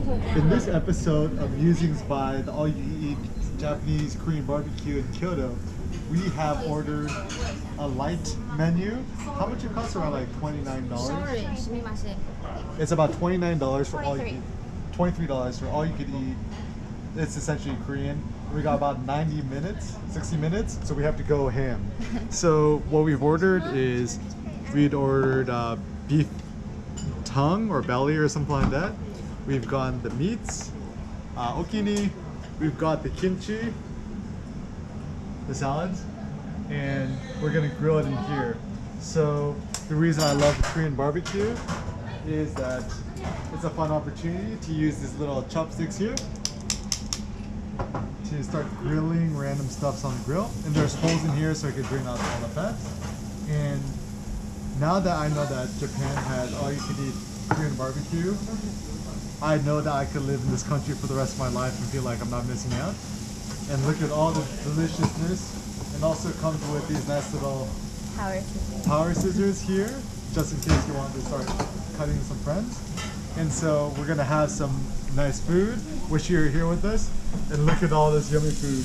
In this episode of Musings by the All You Can Eat Japanese Korean Barbecue in Kyoto, we have ordered a light menu. How much it costs? Around like $29. Sorry, sumimasen. It's about $29 for all you can, $23 for all you can eat. It's essentially Korean. We got about 90 minutes, 60 minutes, so we have to go ham. So what we've ordered is, we'd ordered beef tongue or belly or something like that. We've got the meats, okini, we've got the kimchi, the salads, and we're gonna grill it in here. So the reason I love Korean barbecue is that it's a fun opportunity to use these little chopsticks here to start grilling random stuffs on the grill. And there's holes in here so I can drain out all the fat. And now that I know that Japan has all you can eat Korean barbecue, I know that I could live in this country for the rest of my life and feel like I'm not missing out. And look at all the deliciousness. And also comes with these nice little power scissors here, just in case you want to start cutting some friends. And so we're gonna have some nice food. Wish you were here with us. And look at all this yummy food.